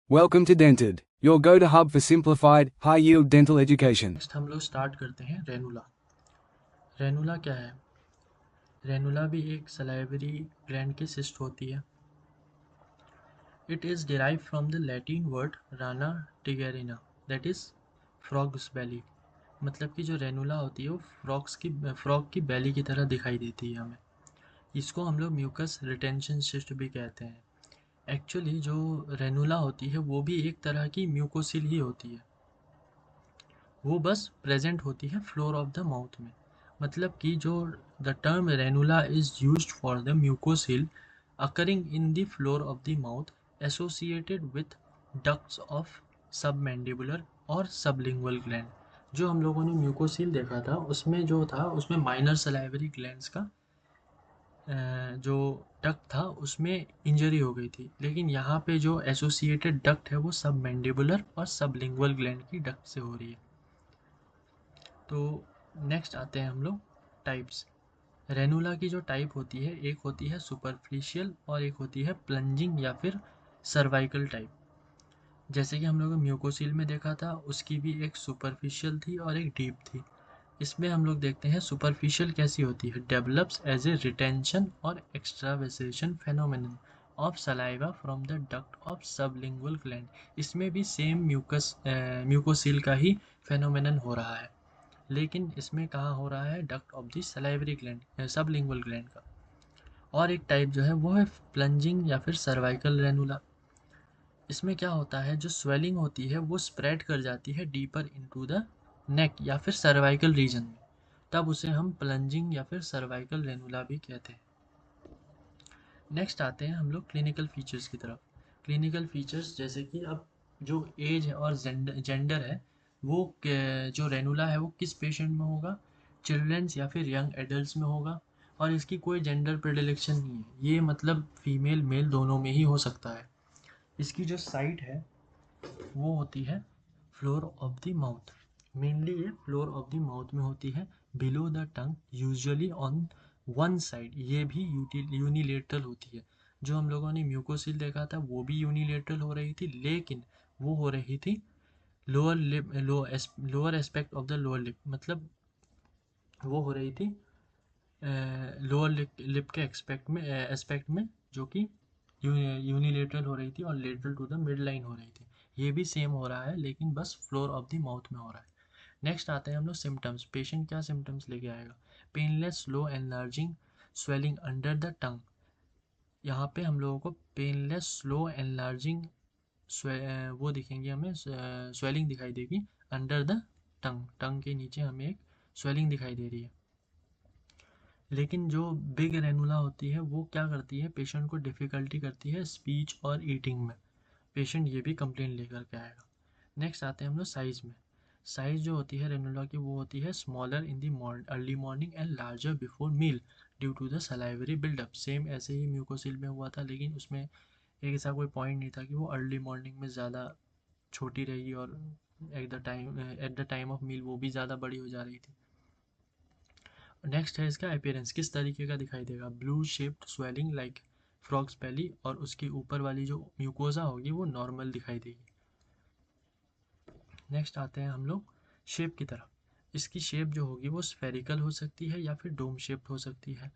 Welcome to Dented, your go-to hub for simplified, high-yield dental education. Next हम लोग start करते हैं ranula. Ranula क्या है? रेनुला भी एक सलाइवरी ग्लैंड की सिस्ट होती है। It is derive from the Latin word rana tigerina, that is frog's belly. मतलब कि जो रेनुला होती है वो फ्रॉग की बैली की तरह दिखाई देती है हमें। इसको हम लोग म्यूकस रिटेंशन सिस्ट भी कहते हैं। एक्चुअली जो रेनुला होती है वो भी एक तरह की म्यूकोसिल ही होती है। वो बस प्रेजेंट होती है फ्लोर ऑफ द माउथ में। मतलब कि जो the term ranula is used for the mucocele occurring in the floor of the mouth associated with ducts of submandibular और सबलिंगुअल ग्लैंड। जो हम लोगों ने म्यूकोसिल देखा था उसमें जो था उसमें माइनर सलाइवरी ग्लैंड्स का जो डक्ट था उसमें इंजरी हो गई थी, लेकिन यहाँ पे जो एसोसिएटेड डक्ट है वो सब मैंडिबुलर और सबलिंगुअल ग्लैंड की डक्ट से हो रही है। तो नेक्स्ट आते हैं हम लोग टाइप्स। रेनुला की जो टाइप होती है, एक होती है सुपरफिशियल और एक होती है प्लंजिंग या फिर सर्वाइकल टाइप। जैसे कि हम लोगों ने म्यूकोसील में देखा था, उसकी भी एक सुपरफिशियल थी और एक डीप थी। इसमें हम लोग देखते हैं सुपरफिशियल कैसी होती है, डेवलप्स एज ए रिटेंशन और extravasation phenomenon of saliva from the duct of sublingual gland. इसमें भी सेम म्यूकोसील का ही फेनोमेनन हो रहा है, लेकिन इसमें कहाँ हो रहा है, duct of the salivary gland, sublingual gland का। और एक टाइप जो है वो है प्लंजिंग या फिर सर्वाइकल रेनुला। इसमें क्या होता है, जो स्वेलिंग होती है वो स्प्रेड कर जाती है डीपर इनटू द नेक या फिर सर्वाइकल रीजन में, तब उसे हम प्लंजिंग या फिर सर्वाइकल रेनुला भी कहते हैं। नेक्स्ट आते हैं हम लोग क्लिनिकल फीचर्स की तरफ। क्लिनिकल फीचर्स जैसे कि अब जो एज है और जेंडर है, वो जो रेनुला है वो किस पेशेंट में होगा, चिल्ड्रंस या फिर यंग एडल्ट में होगा। और इसकी कोई जेंडर प्रेडिलेक्शन नहीं है, ये मतलब फीमेल मेल दोनों में ही हो सकता है। इसकी जो साइट है वो होती है floor of the mouth. Mainly ये फ्लोर ऑफ द माउथ में होती है, below the tongue, usually on one side. ये भी यूनिलेटरल होती है। जो हम लोगों ने म्यूकोसिल देखा था वो भी यूनिलेटरल हो रही थी, लेकिन वो हो रही थी lower lip, lower aspect of the lower lip. मतलब वो हो रही थी लोअर लिप के एस्पेक्ट में, जो कि यूनिलेटरल हो रही थी और lateral to the midline हो रही थी। ये भी सेम हो रहा है, लेकिन बस फ्लोर ऑफ द माउथ में हो रहा है। नेक्स्ट आते हैं हम लोग सिम्टम्स। पेशेंट क्या सिम्टम्स लेके आएगा, painless slow enlarging swelling under the tongue. यहाँ पे हम लोगों को पेनलेस स्लो एनलार्जिंग वो दिखेंगे, हमें स्वेलिंग दिखाई देगी अंडर द टंग। टंग के नीचे हमें एक स्वेलिंग दिखाई दे रही है। लेकिन जो बिग रेनुला होती है वो क्या करती है, पेशेंट को डिफ़िकल्टी करती है स्पीच और ईटिंग में। पेशेंट ये भी कंप्लेन लेकर के आएगा। नेक्स्ट आते हैं हम लोग साइज़ में। साइज़ जो होती है रेनुला की वो होती है smaller in the early morning and larger before meal due to the salivary buildup. Same ऐसे ही म्यूकोसिल में हुआ था, लेकिन उसमें एक ऐसा कोई पॉइंट नहीं था कि वो अर्ली मॉर्निंग में ज़्यादा छोटी रहेगी और at the time of meal वो भी ज़्यादा बड़ी हो जा रही थी। नेक्स्ट है इसका अपीयरेंस, किस तरीके का दिखाई देगा, blue shaped swelling like frog's belly, और उसकी ऊपर वाली जो म्यूकोजा होगी वो नॉर्मल दिखाई देगी। नेक्स्ट आते हैं हम लोग शेप की तरफ। इसकी शेप जो होगी वो स्फेरिकल हो सकती है या फिर डोम शेप्ड हो सकती है,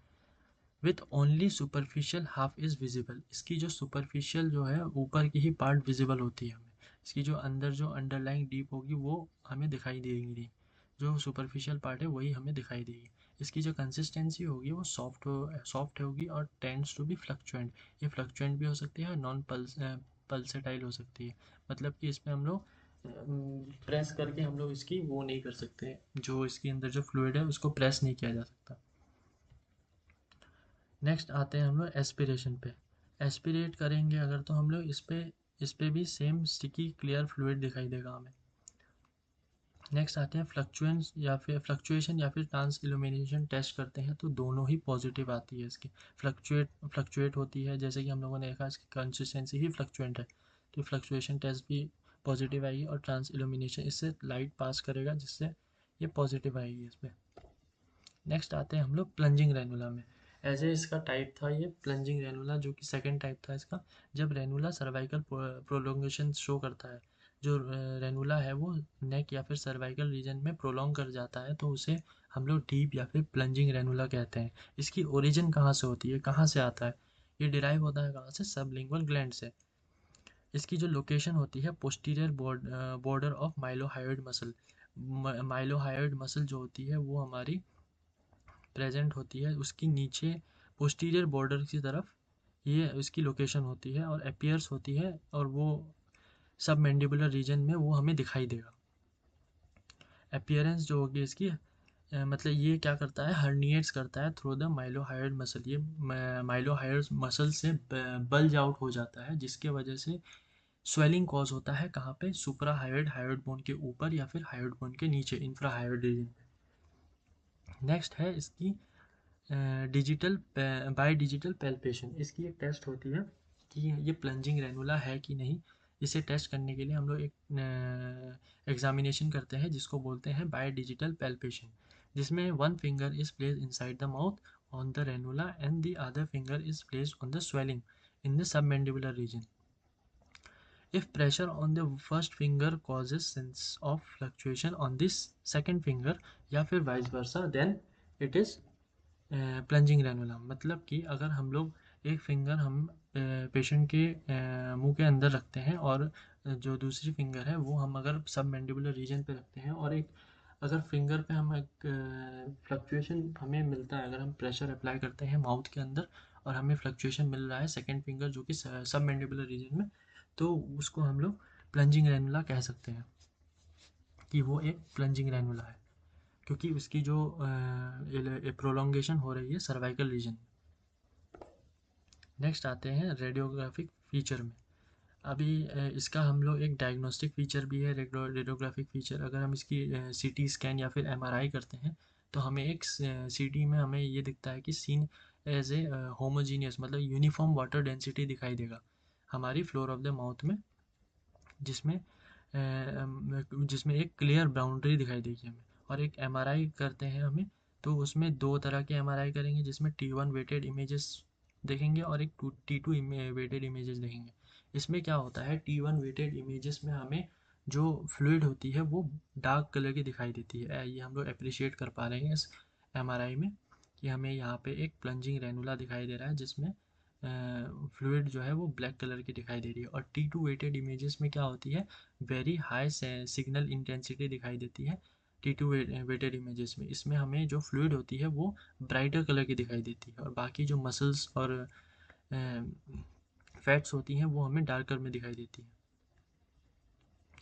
with only superficial half is visible. इसकी जो सुपरफिशियल जो है ऊपर की ही पार्ट विजिबल होती है हमें। इसकी जो अंदर जो अंडरलाइंग डीप होगी वो हमें दिखाई देगी नहीं, जो सुपरफिशियल पार्ट है वही हमें दिखाई देगी। इसकी जो कंसिस्टेंसी होगी वो सॉफ्ट होगी और टेंड्स टू बी फ्लक्चुएंट। ये फ्लक्चुएंट भी हो सकती है और नॉन पल्सेटाइल हो सकती है। मतलब कि इसमें हम लोग प्रेस करके हम लोग इसकी वो नहीं कर सकते, जो इसके अंदर जो फ्लूइड है उसको प्रेस नहीं किया जा सकता। नेक्स्ट आते हैं हम लोग एस्पिरेशन पे। एस्पिरेट करेंगे अगर तो हम लोग इस पे भी सेम स्टिकी क्लियर फ्लूइड दिखाई देगा हमें। नेक्स्ट आते हैं फ्लक्चुएशन या फिर ट्रांस इल्यूमिनेशन टेस्ट करते हैं, तो दोनों ही पॉजिटिव आती है इसकी। फ्लक्चुएट होती है, जैसे कि हम लोगों ने देखा इसकी कंसिस्टेंसी ही फ्लक्चुएंट है, तो फ्लक्चुएशन टेस्ट भी पॉजिटिव आएगी। और ट्रांस इल्यूमिनेशन, इससे लाइट पास करेगा जिससे ये पॉजिटिव आएगी इस पर। नेक्स्ट आते हैं हम लोग प्लंजिंग रेनुला में। ऐसे इसका टाइप था ये प्लंजिंग रेनुला, जो कि सेकंड टाइप था इसका। जब रेनुला सर्वाइकल प्रोलोंगेशन शो करता है, जो रेनुला है वो नेक या फिर सर्वाइकल रीजन में प्रोलोंग कर जाता है, तो उसे हम लोग डीप या फिर प्लंजिंग रेनुला कहते हैं। इसकी ओरिजिन कहाँ से होती है, कहाँ से आता है? ये डिराइव होता है कहाँ से? सबलिंगुअल ग्लैंड से। इसकी जो लोकेशन होती है posterior border of mylohyoid muscle. Mylohyoid muscle जो होती है वो हमारी प्रेजेंट होती है, उसकी नीचे पोस्टीरियर बॉर्डर की तरफ ये इसकी लोकेशन होती है और अपीयर्स होती है, और वो सब मैंडिबुलर रीजन में वो हमें दिखाई देगा। अपीयरेंस जो होगी इसकी, मतलब ये क्या करता है, हर्निएट्स करता है थ्रू द माइलोहायोइड मसल। ये माइलोहायोइड मसल से बल्ज आउट हो जाता है, जिसके वजह से स्वेलिंग कॉज होता है कहाँ पे? सुपरा हायोइड, हायोइड बोन के ऊपर या फिर हायोइड बोन के नीचे, इंफ्रा हायोइड रीजन पे। नेक्स्ट है इसकी डिजिटल बाय डिजिटल पैल्पेशन। इसकी एक टेस्ट होती है कि ये प्लंजिंग रेनुला है कि नहीं। इसे टेस्ट करने के लिए हम लोग एक एग्जामिनेशन करते हैं जिसको बोलते हैं बाय डिजिटल पैल्पेशन, जिसमें one finger is place inside the mouth on the ranula and the other finger is placed on the swelling in the submandibular region. If pressure on the first finger causes sense of fluctuation on this second finger या फिर vice versa, then it is plunging ranula. मतलब कि अगर हम लोग एक finger हम patient के मुंह के अंदर रखते हैं, और जो दूसरी फिंगर है वो हम अगर सब मैंडिबुलर रीजन पे रखते हैं, और एक अगर फिंगर पे हम एक फ्लक्चुएशन हमें मिलता है, अगर हम प्रेशर अप्लाई करते हैं माउथ के अंदर और हमें फ्लक्चुएशन मिल रहा है सेकेंड फिंगर जो कि सब मैंडिबुलर रीजन में, तो उसको हम लोग प्लंजिंग रेनुला कह सकते हैं कि वो एक प्लंजिंग रेनुला है, क्योंकि उसकी जो प्रोलोंगेशन हो रही है सर्वाइकल रीजन। नेक्स्ट आते हैं रेडियोग्राफिक फीचर में। अभी इसका हम लोग एक डायग्नोस्टिक फीचर भी है, रेडियोग्राफिक फीचर। अगर हम इसकी सीटी स्कैन या फिर एमआरआई करते हैं, तो हमें एक सीटी में हमें ये दिखता है कि सीन एज ए होमोजीनियस, मतलब यूनिफॉर्म वाटर डेंसिटी दिखाई देगा हमारी फ्लोर ऑफ द माउथ में, जिसमें जिसमें एक क्लियर बाउंड्री दिखाई देगी हमें। और एक एमआरआई करते हैं हमें, तो उसमें दो तरह के एमआरआई करेंगे, जिसमें T1 वेटेड इमेजेस देखेंगे और एक T2 वेटेड इमेजेस देखेंगे। इसमें क्या होता है, T1 वेटेड इमेजेस में हमें जो फ्लूइड होती है वो डार्क कलर की दिखाई देती है। ये हम लोग अप्रिशिएट कर पा रहे हैं इस एमआरआई में कि हमें यहाँ पे एक प्लंजिंग रेनुला दिखाई दे रहा है, जिसमें फ्लूइड जो है वो ब्लैक कलर की दिखाई दे रही है। और T2 वेटेड इमेजेस में क्या होती है, वेरी हाई सिग्नल इंटेंसिटी दिखाई देती है T2 वेटेड इमेजेस में। इसमें हमें जो फ्लूइड होती है वो ब्राइटर कलर की दिखाई देती है, और बाकी जो मसल्स और फैट्स होती हैं वो हमें डार्कर में दिखाई देती है।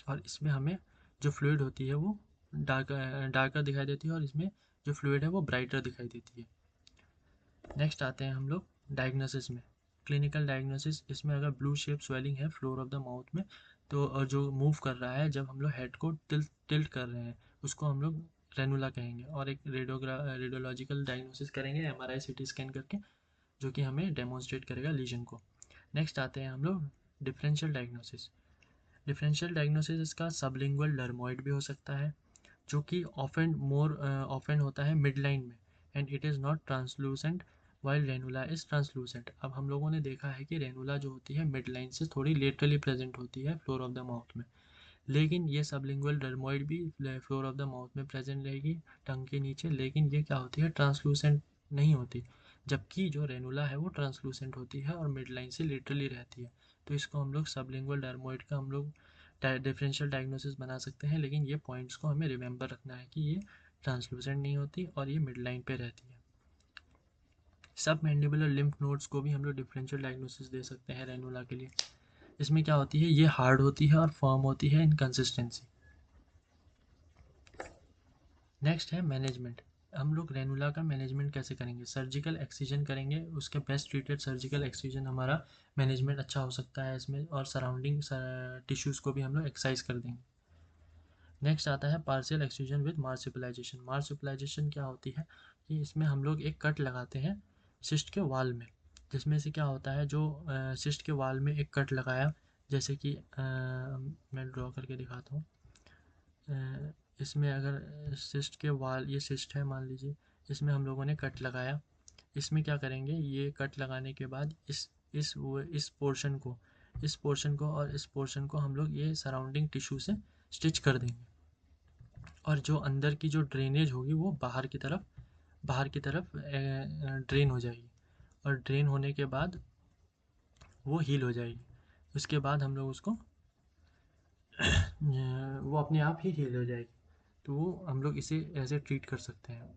और इसमें हमें जो फ्लूइड होती है वो डार्कर दिखाई देती है, और इसमें जो फ्लूइड है वो ब्राइटर दिखाई देती है। नेक्स्ट आते हैं हम लोग डायग्नोसिस में। क्लिनिकल डायग्नोसिस, इसमें अगर ब्लू शेप स्वेलिंग है फ्लोर ऑफ द माउथ में, तो और जो मूव कर रहा है, जब हम लोग हेड को टिल्ट कर रहे हैं, उसको हम लोग रेनुला कहेंगे। और एक रेडियोलॉजिकल डायग्नोसिस करेंगे एमआरआई सीटी स्कैन करके, जो कि हमें डेमोन्स्ट्रेट करेगा लीजन को। नेक्स्ट आते हैं हम लोग डिफरेंशियल डायग्नोसिस। डिफरेंशियल डायग्नोसिस इसका सबलिंगुअल डर्मोइड भी हो सकता है, जो कि ऑफेन होता है मिड लाइन में, and it is not translucent while ranula is translucent. अब हम लोगों ने देखा है कि रेनुला जो होती है मिड लाइन से थोड़ी लेटरली प्रेजेंट होती है फ्लोर ऑफ द माउथ में, लेकिन ये सबलिंगुअल डर्मोइड भी फ्लोर ऑफ द माउथ में प्रेजेंट रहेगी टंग के नीचे, लेकिन ये क्या होती है, ट्रांसलूसेंट नहीं होती। जबकि जो रेनुला है वो ट्रांसलूसेंट होती है और मिड लाइन से लेटरली रहती है। तो इसको हम लोग सबलिंगुअल डर्मोइड का हम लोग डिफरेंशियल डायग्नोसिस बना सकते हैं, लेकिन ये पॉइंट्स को हमें रिमेंबर रखना है कि ये ट्रांसलूसेंट नहीं होती और ये मिड लाइन पे रहती है। सब मैंडिबुलर लिम्फ नोड्स को भी हम लोग डिफरेंशियल डायग्नोसिस दे सकते हैं रेनुला के लिए। इसमें क्या होती है, ये हार्ड होती है और फर्म होती है इन कंसिस्टेंसी। नेक्स्ट है मैनेजमेंट। हम लोग रेनुला का मैनेजमेंट कैसे करेंगे? सर्जिकल एक्सीजन करेंगे, उसके बेस्ट ट्रीटेड सर्जिकल एक्सीजन हमारा मैनेजमेंट अच्छा हो सकता है इसमें, और सराउंडिंग टिश्यूज़ को भी हम लोग एक्सरसाइज कर देंगे। नेक्स्ट आता है पार्शियल एक्सट्रूजन विद मार्सिपलाइजेशन। मार्सिपलाइजेशन क्या होती है कि इसमें हम लोग एक कट लगाते हैं सिस्ट के वाल में, जिसमें से क्या होता है, जो सिस्ट के वाल में एक कट लगाया, जैसे कि मैं ड्रॉ करके दिखाता हूँ। इसमें अगर सिस्ट के वाल, ये सिस्ट है मान लीजिए, इसमें हम लोगों ने कट लगाया, इसमें क्या करेंगे, ये कट लगाने के बाद इस पोर्शन को और इस पोर्शन को हम लोग ये सराउंडिंग टिश्यू से स्टिच कर देंगे, और जो अंदर की जो ड्रेनेज होगी वो बाहर की तरफ ड्रेन हो जाएगी, और ड्रेन होने के बाद वो हील हो जाएगी। उसके बाद हम लोग उसको वो अपने आप ही हील हो जाएगी। तो वो हम लोग इसे ऐसे ट्रीट कर सकते हैं।